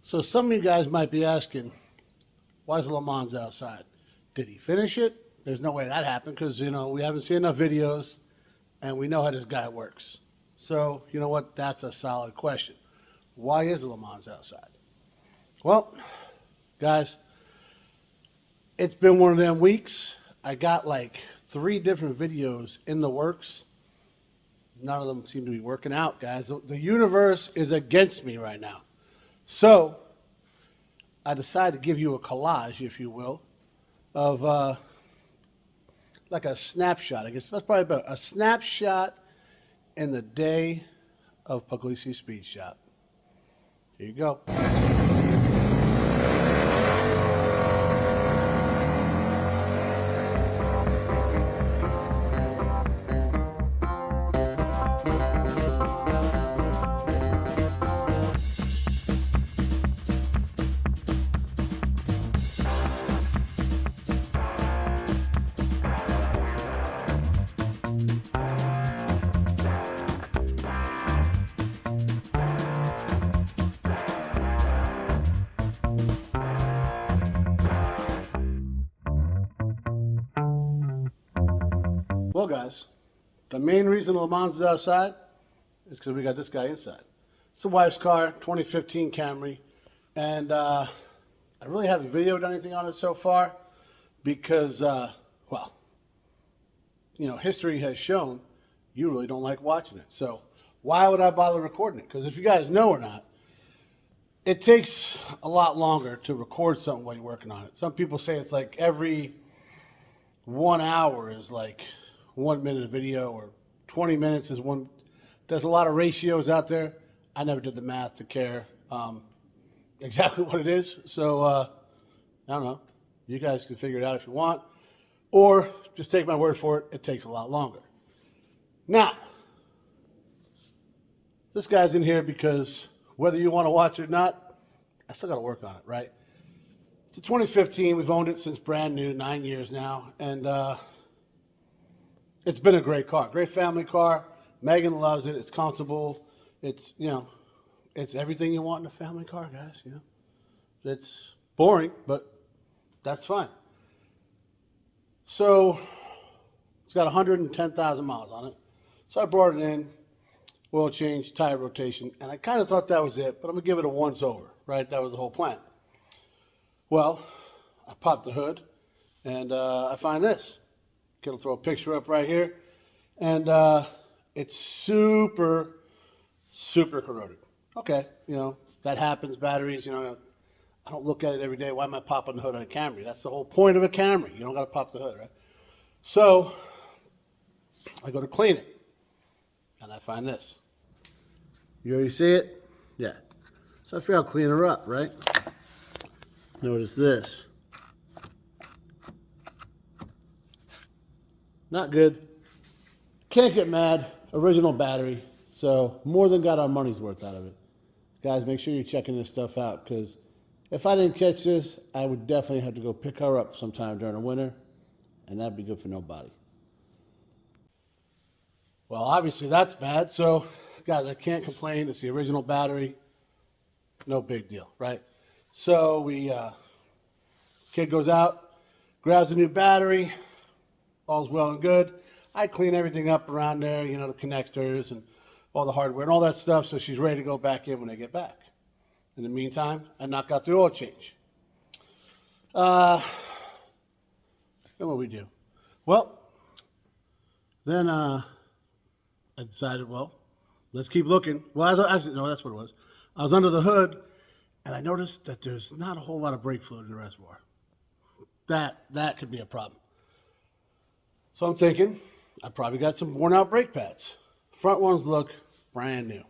So some of you guys might be asking, why is Le Mans outside? Did he finish it? There's no way that happened because, we haven't seen enough videos and we know how this guy works. So, you know what? That's a solid question. Why is Le Mans outside? Well, guys, it's been one of them weeks. I got like 3 different videos in the works. None of them seem to be working out, guys. The universe is against me right now. So I decided to give you a collage, if you will, of like a snapshot. I guess that's probably better. A snapshot in the day of Pugliese Speed Shop. Here you go. Well, guys, the main reason Le Mans is outside is because we got this guy inside. It's the wife's car, 2015 Camry, and I really haven't videoed anything on it so far because, history has shown you really don't like watching it. So why would I bother recording it? Because if you guys know or not, it takes a lot longer to record something while you're working on it. Some people say it's like every 1 hour is like 1 minute of video, or 20 minutes is one. There's a lot of ratios out there. I never did the math to care exactly what it is. So I don't know. You guys can figure it out if you want, or just take my word for it. It takes a lot longer. Now, this guy's in here because whether you want to watch it or not, I still got to work on it, right? It's a 2015. We've owned it since brand new, 9 years now, and it's been a great car, great family car. Megan loves it. It's comfortable. It's, it's everything you want in a family car, guys. It's boring, but that's fine. So it's got 110,000 miles on it. So I brought it in, oil change, tire rotation, and I kind of thought that was it, but I'm going to give it a once over, right? That was the whole plan. Well, I popped the hood, and I find this. I'll throw a picture up right here. And it's super, super corroded. Okay, that happens. Batteries, I don't look at it every day. Why am I popping the hood on a Camry? That's the whole point of a Camry. You don't got to pop the hood, right? So I go to clean it, and I find this. You already see it? Yeah. So I figure I'll clean her up, right? Notice this. Not good. Can't get mad. Original battery. So more than got our money's worth out of it. Guys, make sure you're checking this stuff out, because if I didn't catch this, I would definitely have to go pick her up sometime during the winter, and that'd be good for nobody. Well, obviously that's bad. So, guys, I can't complain. It's the original battery. No big deal, right? So kid goes out, grabs a new battery. All's well and good. I clean everything up around there, the connectors and all the hardware and all that stuff, so she's ready to go back in when I get back. In the meantime, I knock out the oil change. Then what we do? Well, then I decided, let's keep looking. Well, actually, no, that's what it was. I was under the hood, and I noticed that there's not a whole lot of brake fluid in the reservoir. That could be a problem. So I'm thinking, I probably got some worn out brake pads. Front ones look brand new.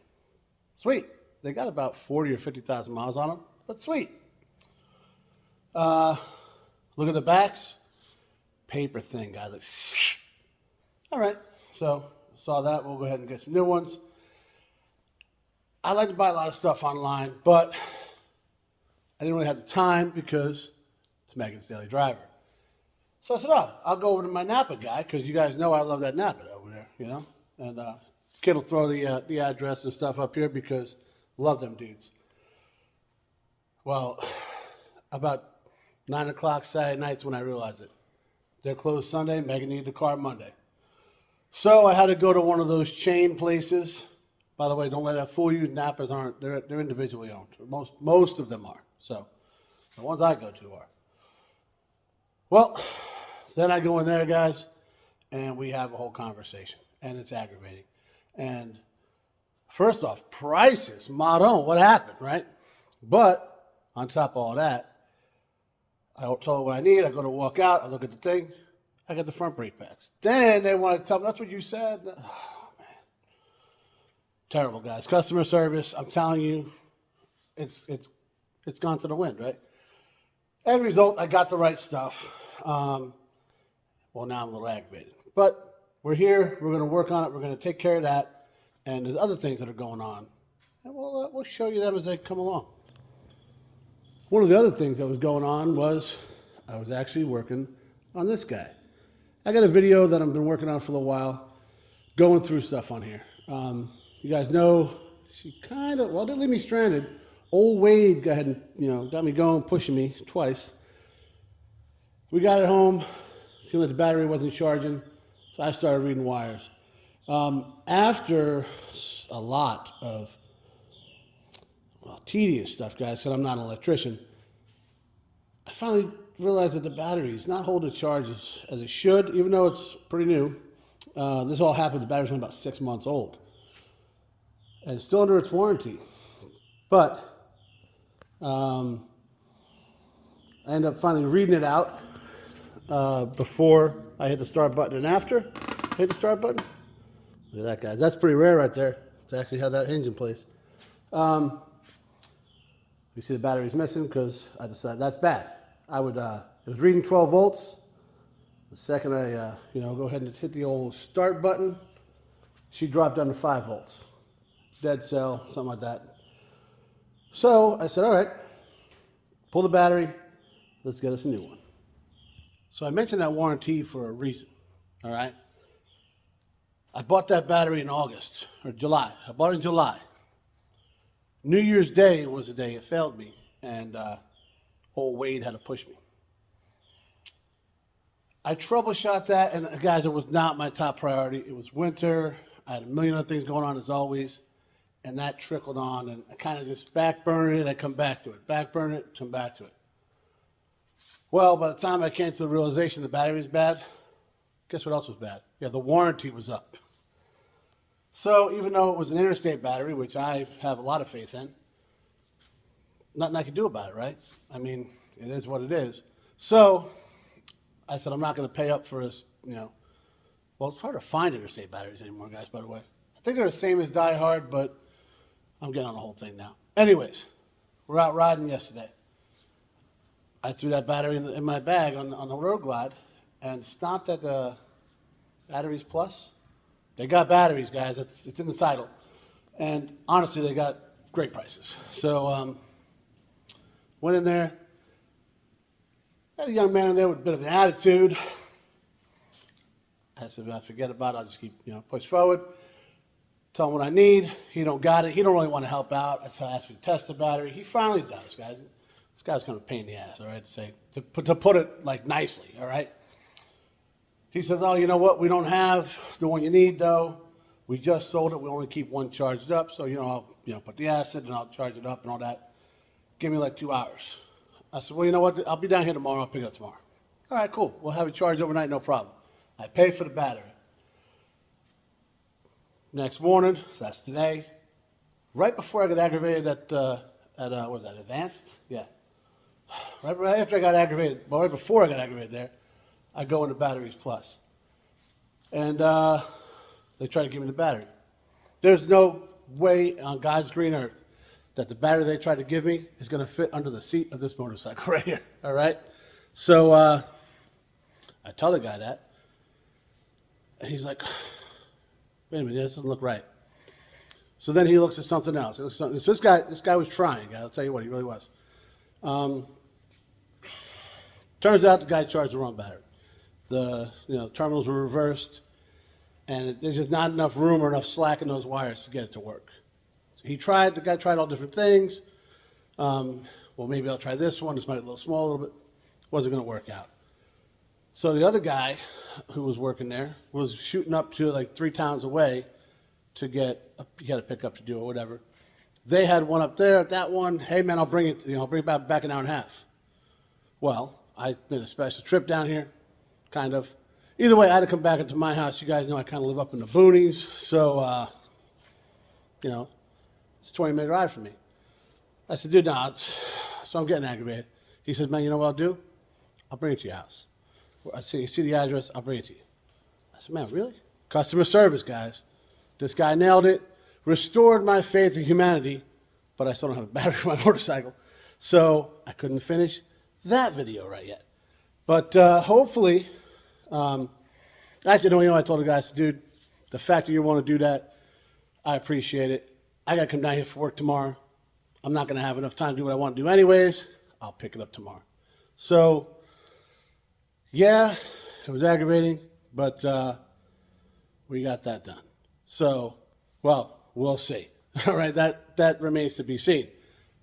Sweet. They got about 40 or 50,000 miles on them, but sweet. Look at the backs. Paper thin, guys. All right. So saw that. We'll go ahead and get some new ones. I like to buy a lot of stuff online, but I didn't really have the time because it's Megan's daily driver. So I said, I'll go over to my Napa guy, because you guys know I love that Napa over there, And kid will throw the address and stuff up here because love them dudes. Well, about 9 o'clock Saturday night's when I realized it. They're closed Sunday. Megan needed the car Monday. So I had to go to one of those chain places. By the way, don't let that fool you. Napas aren't. They're individually owned. Most of them are. So the ones I go to are. Well, then I go in there, guys, and we have a whole conversation, and it's aggravating. And first off, prices, Madon, what happened, right? But on top of all that, I told her what I need. I go to walk out. I look at the thing. I got the front brake pads. Then they want to tell me, that's what you said? Oh, man. Terrible, guys. Customer service, I'm telling you, it's gone to the wind, right? End result, I got the right stuff. Well, now I'm a little aggravated. But we're here. We're going to work on it. We're going to take care of that. And there's other things that are going on. And we'll show you them as they come along. One of the other things that was going on was I was actually working on this guy. I got a video that I've been working on for a little while, going through stuff on here. You guys know she kind of, well, didn't leave me stranded. Old Wade got ahead and, got me going, pushing me twice. We got it home. Seemed like the battery wasn't charging, so I started reading wires. After a lot of tedious stuff, guys, because I'm not an electrician, I finally realized that the battery is not holding charge as it should, even though it's pretty new. This all happened, the battery's only about 6 months old. And it's still under its warranty. But I ended up finally reading it out before I hit the start button and after I hit the start button. Look at that, guys. That's pretty rare right there to actually have that hinge in place. You see the battery's missing because I decided that's bad. It was reading 12 volts. The second I, go ahead and hit the old start button, she dropped down to 5 volts. Dead cell, something like that. So I said, all right, pull the battery. Let's get us a new one. So I mentioned that warranty for a reason, all right? I bought that battery in August, or July. I bought it in July. New Year's Day was the day it failed me, and old Wade had to push me. I troubleshot that, and guys, it was not my top priority. It was winter. I had a million other things going on as always, and that trickled on, and I kind of just backburnered it. I come back to it, backburn it, come back to it. Well, by the time I came to the realization the battery was bad, guess what else was bad? Yeah, the warranty was up. So even though it was an interstate battery, which I have a lot of faith in, nothing I can do about it, right? I mean, it is what it is. So I said, I'm not going to pay up for this, Well, it's hard to find interstate batteries anymore, guys, by the way. I think they're the same as Die Hard, but I'm getting on the whole thing now. Anyways, we're out riding yesterday. I threw that battery in my bag on the Road Glide and stopped at the Batteries Plus. They got batteries, guys. It's in the title. And honestly, they got great prices. So went in there. Had a young man in there with a bit of an attitude. I said, forget about it. I'll just keep, push forward. Tell him what I need. He don't got it. He don't really want to help out. That's how I asked me to test the battery. He finally does, guys. This guy's kind of a pain in the ass, all right, to put it like nicely, all right? He says, oh, you know what? We don't have the one you need, though. We just sold it. We only keep one charged up. So, I'll put the acid and I'll charge it up and all that. Give me like 2 hours. I said, well, you know what? I'll be down here tomorrow. I'll pick it up tomorrow. All right, cool. We'll have it charged overnight, no problem. I pay for the battery. Next morning, that's today. Right before I got aggravated at what was that, Advanced? Yeah. Right after I got aggravated, well, right before I got aggravated there, I go into Batteries Plus. And they try to give me the battery. There's no way on God's green earth that the battery they tried to give me is going to fit under the seat of this motorcycle right here, all right? So I tell the guy that, and he's like, wait a minute, this doesn't look right. So then he looks at something else. So this guy was trying, I'll tell you what, he really was. Turns out the guy charged the wrong battery. The terminals were reversed, and there's just not enough room or enough slack in those wires to get it to work. So the guy tried all different things. One well, maybe I'll try this one. This might be a little small, a little bit. Wasn't going to work out. So the other guy who was working there was shooting up to like 3 towns away to get a pickup to do or whatever. They had one up there at that one. Hey man, I'll bring it, I'll bring it back an hour and a half. Well, I made a special trip down here, kind of. Either way, I had to come back into my house. You guys know I kind of live up in the boonies, so, you know, it's a 20-minute ride for me. I said, dude, nah, so I'm getting aggravated. He said, man, you know what I'll do? I'll bring it to your house. I see the address, I'll bring it to you. I said, man, really? Customer service, guys. This guy nailed it, restored my faith in humanity, but I still don't have a battery for my motorcycle. So I couldn't finish that video right yet. But hopefully, actually, I told the guys, dude, the fact that you want to do that, I appreciate it. I got to come down here for work tomorrow. I'm not going to have enough time to do what I want to do anyways. I'll pick it up tomorrow. So, yeah, it was aggravating, but we got that done. So, well, we'll see. All right, that remains to be seen.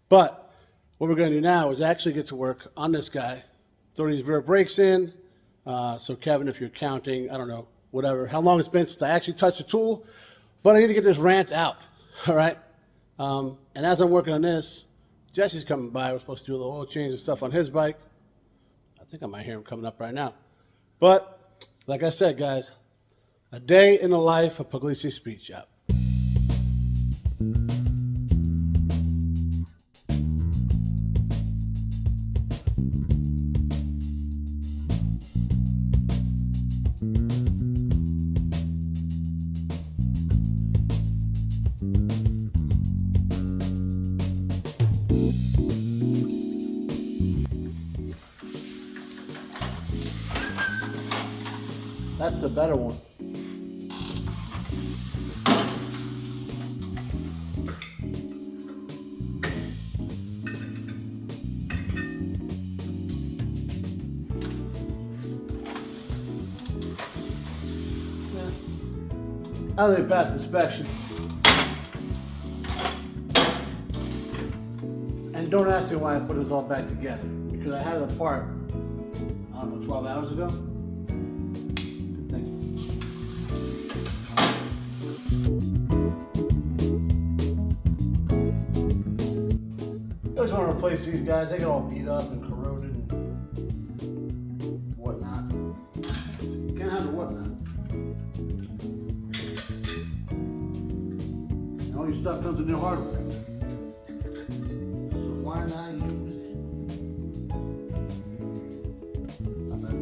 But what we're going to do now is actually get to work on this guy, throw these rear brakes in. So, Kevin, if you're counting, I don't know, whatever, how long it's been since I actually touched the tool, but I need to get this rant out. All right. And as I'm working on this, Jesse's coming by. We're supposed to do a little oil change and stuff on his bike. I think I might hear him coming up right now. But like I said, guys, a day in the life of Pugliese Speed Shop. That's the better one. How do they pass inspection? And don't ask me why I put this all back together. Because I had it apart, I don't know, 12 hours ago. I always want to replace these guys. They get all beat up and corroded and whatnot. Can't have the whatnot. And all your stuff comes with new hardware. So why not use it? Not bad.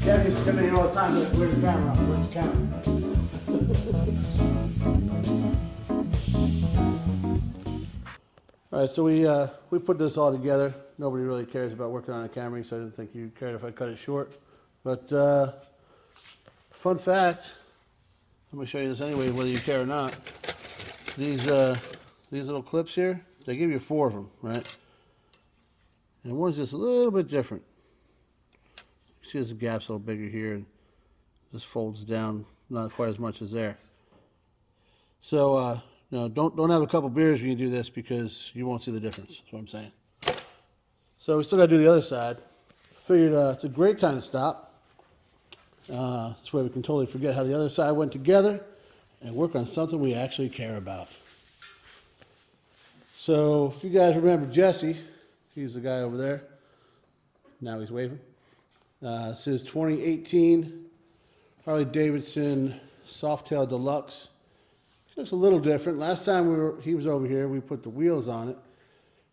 Kevin's coming here all the time, like, where's the camera? Where's the camera? All right, so we put this all together. Nobody really cares about working on a Camry, so I didn't think you cared if I cut it short. But fun fact, I'm gonna show you this anyway, whether you care or not. These little clips here, they give you 4 of them, right? And one's just a little bit different. You see the gap's a little bigger here, and this folds down not quite as much as there. So, don't have a couple beers when you do this because you won't see the difference. That's what I'm saying. So we still got to do the other side. Figured it's a great time to stop. This way we can totally forget how the other side went together and work on something we actually care about. So if you guys remember Jesse, he's the guy over there. Now he's waving. This is 2018 Harley Davidson Softail Deluxe. It looks a little different. Last time he was over here, we put the wheels on it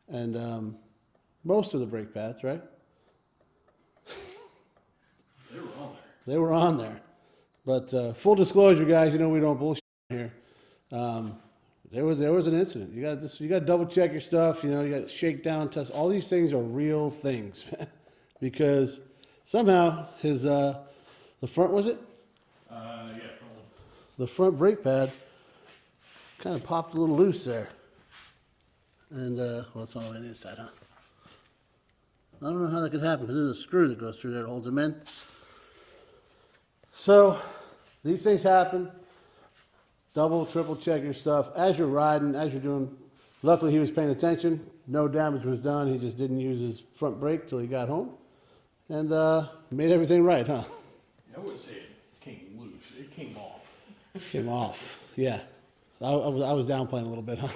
and most of the brake pads, right? They were on. They were on there. But full disclosure, guys, you know we don't bullshit here. There was an incident. You got to double check your stuff. You know, you got to shake down, test. All these things are real things, because somehow his the front, was it? Yeah. The front brake pad kind of popped a little loose there, and well, it's all the way on the inside, huh? I don't know how that could happen because there's a screw that goes through there that holds them in. So these things happen. Double, triple check your stuff as you're riding, as you're doing. Luckily, he was paying attention. No damage was done. He just didn't use his front brake till he got home, and made everything right, huh? I wouldn't say it came loose. It came off. Came off, yeah. I was downplaying a little bit, huh?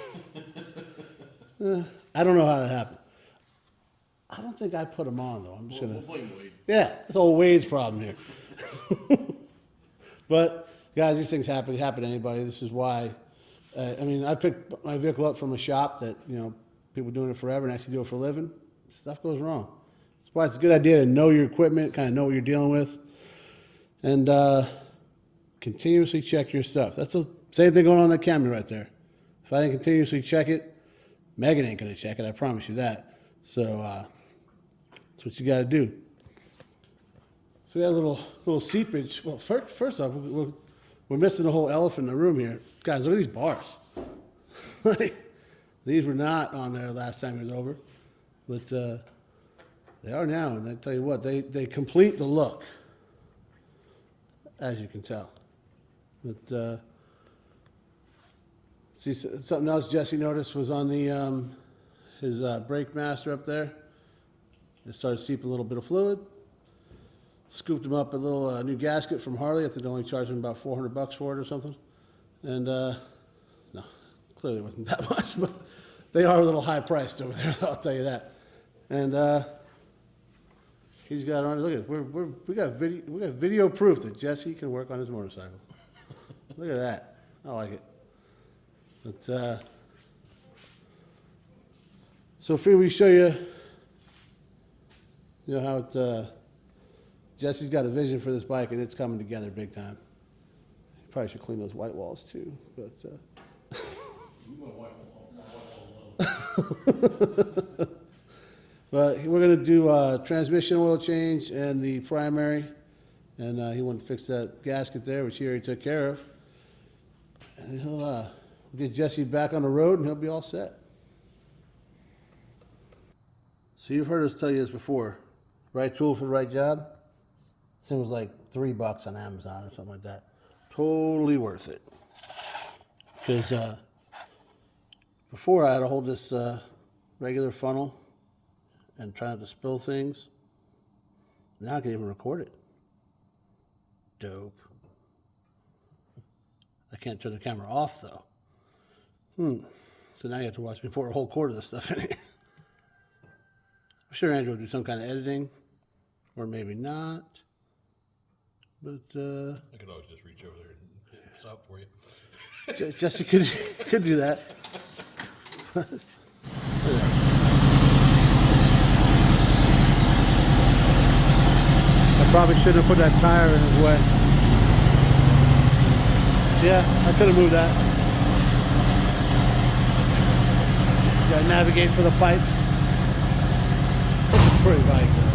I don't know how that happened. I don't think I put him on, though. I'm just going to... We'll blame Wade. Yeah, it's all Wade's problem here. But, guys, these things happen. It happen to anybody. This is why... I mean, I picked my vehicle up from a shop that, you know, people doing it forever and actually do it for a living. Stuff goes wrong. That's why it's a good idea to know your equipment, kind of know what you're dealing with, and continuously check your stuff. That's the same thing going on in that Camry right there. If I didn't continuously check it, Megan ain't going to check it. I promise you that. So that's what you got to do. So we got a little seepage. Well, first off, we're missing the whole elephant in the room here. Guys, look at these bars. These were not on there last time it was over, but they are now. And I tell you what, they complete the look, as you can tell. But see, something else Jesse noticed was on the his brake master up there. It started seeping a little bit of fluid. Scooped him up a little new gasket from Harley. I think they only charged him about $400 for it or something. And no, clearly it wasn't that much, but they are a little high priced over there. I'll tell you that. And he's got on. Look at it. We got video proof that Jesse can work on his motorcycle. Look at that. I like it. But so if we show you, you know how it. Jesse's got a vision for this bike, and it's coming together big time. You probably should clean those white walls too, but. But we're going to do transmission oil change and the primary, and he wanted to fix that gasket there, which he already took care of. And he'll get Jesse back on the road, and he'll be all set. So you've heard us tell you this before: right tool for the right job. This thing was like $3 on Amazon or something like that. Totally worth it. Because before I had to hold this regular funnel and try not to spill things. Now I can even record it. Dope. I can't turn the camera off though. So now you have to watch me pour a whole quart of this stuff in here. I'm sure Andrew will do some kind of editing, or maybe not. But I could always just reach over there and stop for you. Jesse could do that. I probably shouldn't have put that tire in his way. Yeah, I could have moved that. Gotta navigate for the pipes. Such a pretty bike though.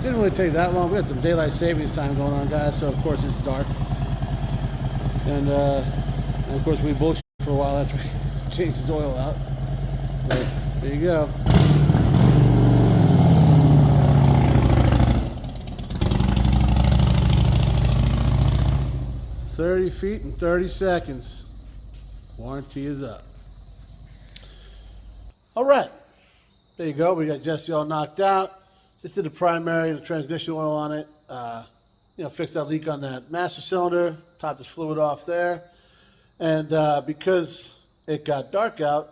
Didn't really take that long. We had some daylight savings time going on, guys, so of course it's dark. And of course we bullshit for a while after we changed his oil out. But there you go. "30 feet in 30 seconds. Warranty is up." All right. There you go. We got Jesse all knocked out. Just did the primary, the transmission oil on it. Fixed that leak on that master cylinder. Topped his fluid off there. And because it got dark out,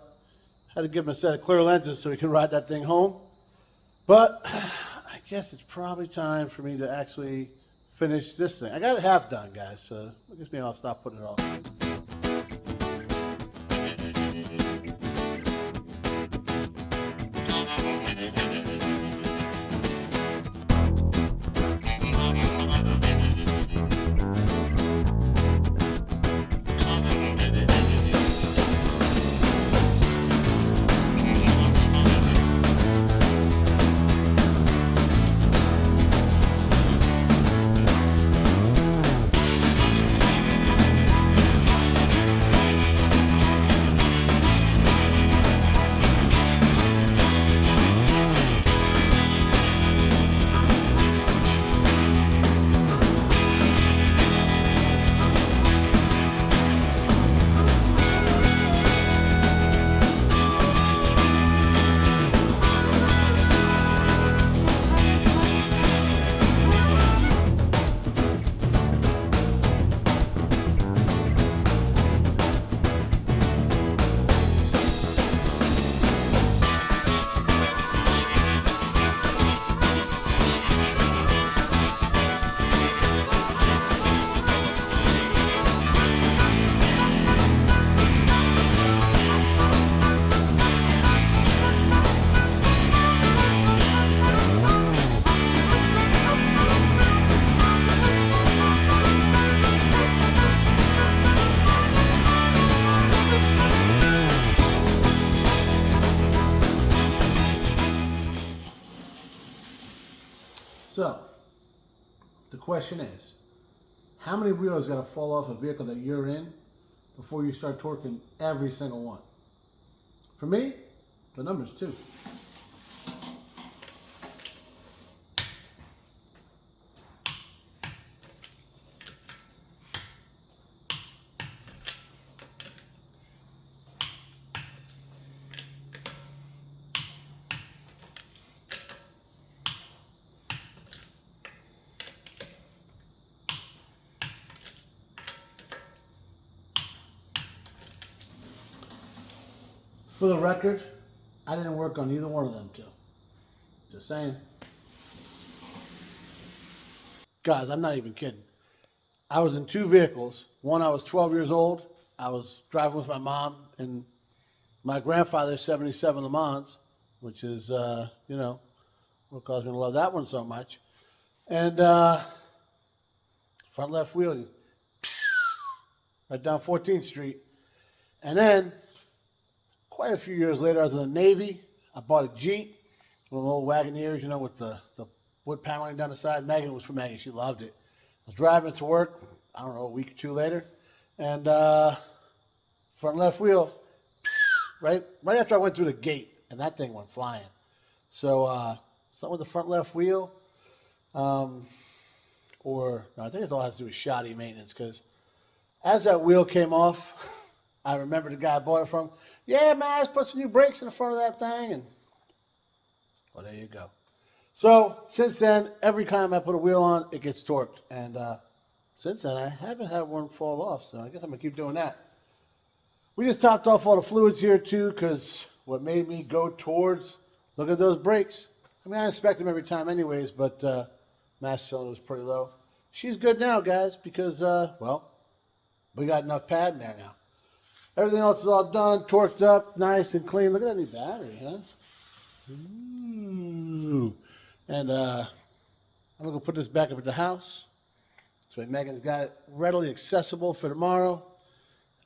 had to give him a set of clear lenses so he could ride that thing home. But I guess it's probably time for me to actually finish this thing. I got it half done, guys, so I guess maybe I'll stop putting it off. So, the question is, how many wheels got to fall off a vehicle that you're in before you start torquing every single one? For me, the number's 2. For the record, I didn't work on either one of them two. Just saying. Guys, I'm not even kidding. I was in 2 vehicles. One, I was 12 years old. I was driving with my mom in my grandfather's 77 Le Mans, which is, what caused me to love that one so much. And front left wheel, right down 14th Street. And then, quite a few years later, I was in the Navy. I bought a Jeep, one of the old Wagoneers, with the wood paneling down the side. Megan was from Megan. She loved it. I was driving it to work, I don't know, a week or 2 later. And front left wheel, right after I went through the gate, and that thing went flying. So something with the front left wheel, I think it all has to do with shoddy maintenance, because as that wheel came off, I remember the guy I bought it from. Yeah, man, I just put some new brakes in the front of that thing, and well, there you go. So since then, every time I put a wheel on, it gets torqued, and since then I haven't had one fall off. So I guess I'm gonna keep doing that. We just topped off all the fluids here too, because what made me go towards, look at those brakes. I mean, I inspect them every time anyways, but master cylinder was pretty low. She's good now, guys, because we got enough pad in there now. Everything else is all done, torqued up, nice and clean. Look at that new battery, huh? Ooh. And I'm going to put this back up at the house. So Megan's got it readily accessible for tomorrow.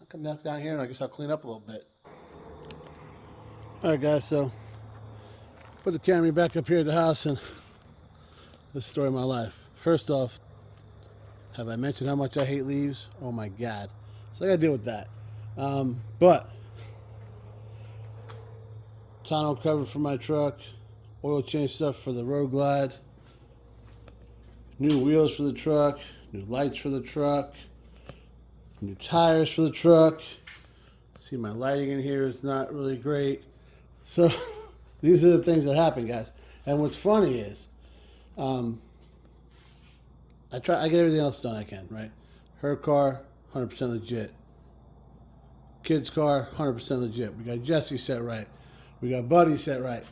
I'll come back down here and I guess I'll clean up a little bit. All right, guys, so put the Camry back up here at the house, and this is the story of my life. First off, have I mentioned how much I hate leaves? Oh my God. So I got to deal with that. But tonneau cover for my truck, oil change stuff for the Road Glide, new wheels for the truck, new lights for the truck, new tires for the truck. See, my lighting in here is not really great. So these are the things that happen, guys. And what's funny is, I get everything else done I can, right? Her car, 100% legit. Kid's car, 100% legit. We got Jesse set right. We got Buddy set right.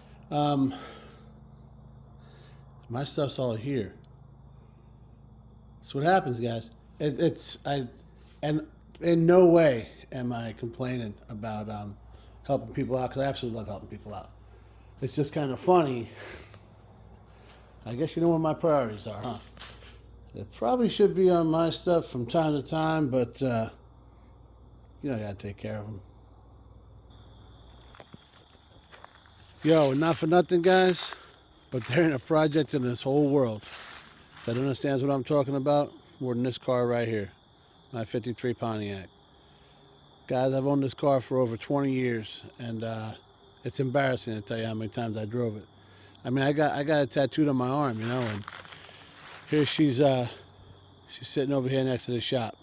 My stuff's all here. That's what happens, guys. And in no way am I complaining about helping people out, because I absolutely love helping people out. It's just kind of funny. I guess you know what my priorities are, huh? It probably should be on my stuff from time to time, but I gotta take care of them. Yo, not for nothing, guys, but there ain't a project in this whole world that understands what I'm talking about more than this car right here, my 53 Pontiac. Guys, I've owned this car for over 20 years, and it's embarrassing to tell you how many times I drove it. I mean, I got it tattooed on my arm, and here she's sitting over here next to the shop.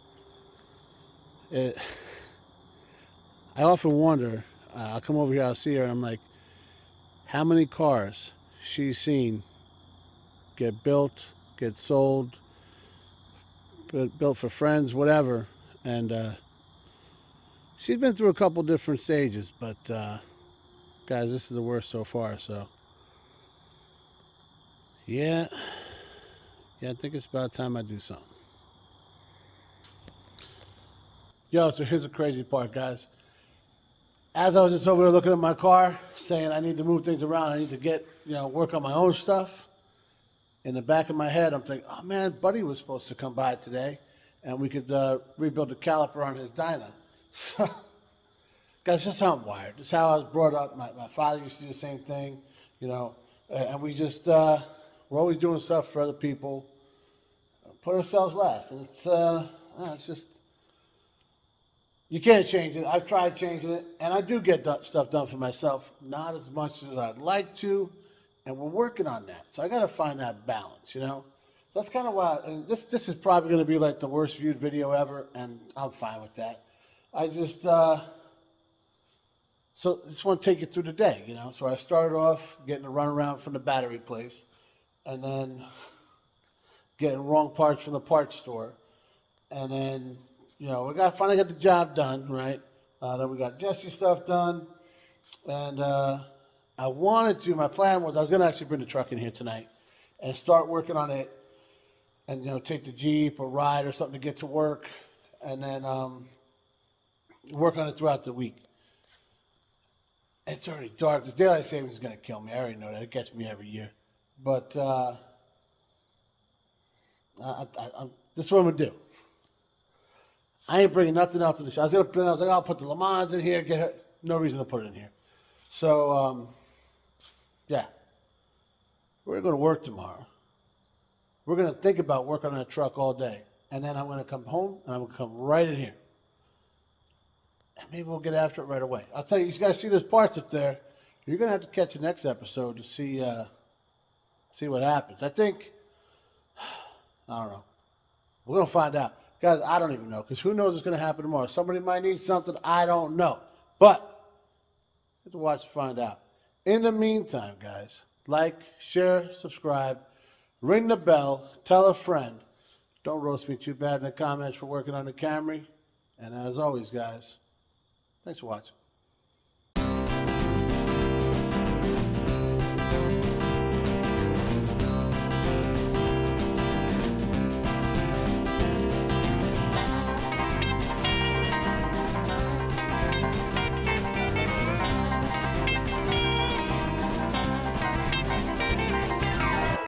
I often wonder, I'll come over here, I'll see her, and I'm like, how many cars she's seen get built, get sold, built for friends, whatever, and she's been through a couple different stages, but guys, this is the worst so far, so yeah, I think it's about time I do something. Yo, so here's the crazy part, guys. As I was just over there looking at my car, saying I need to move things around, I need to get, work on my own stuff, in the back of my head, I'm thinking, oh man, Buddy was supposed to come by today, and we could rebuild the caliper on his Dyna. So, guys, that's how I'm wired. That's how I was brought up. My father used to do the same thing, and we just, We're always doing stuff for other people. Put ourselves last, and it's just, you can't change it. I've tried changing it, and I do get stuff done for myself. Not as much as I'd like to, and we're working on that. So I got to find that balance, you know. So that's kind of why. And this is probably going to be like the worst viewed video ever, and I'm fine with that. I just so just want to take you through the day, you know. So I started off getting a runaround from the battery place, and then getting wrong parts from the parts store, and then, you know, finally got the job done, right? Then we got Jesse's stuff done, and my plan was I was going to actually bring the truck in here tonight and start working on it, and, you know, take the Jeep or ride or something to get to work, and then work on it throughout the week. It's already dark. This daylight savings is going to kill me. I already know that. It gets me every year. But this is what I'm going to do. I ain't bringing nothing else to the show. I was like, I'll put the Le Mans in here. Get her. No reason to put it in here. So, yeah. We're going to work tomorrow. We're going to think about working on a truck all day. And then I'm going to come home, and I'm going to come right in here. And maybe we'll get after it right away. I'll tell you guys see those parts up there. You're going to have to catch the next episode to see what happens. I think, I don't know. We're going to find out. Guys, I don't even know, because who knows what's going to happen tomorrow. Somebody might need something. I don't know. But you have to watch to find out. In the meantime, guys, like, share, subscribe, ring the bell, tell a friend. Don't roast me too bad in the comments for working on the Camry. And as always, guys, thanks for watching.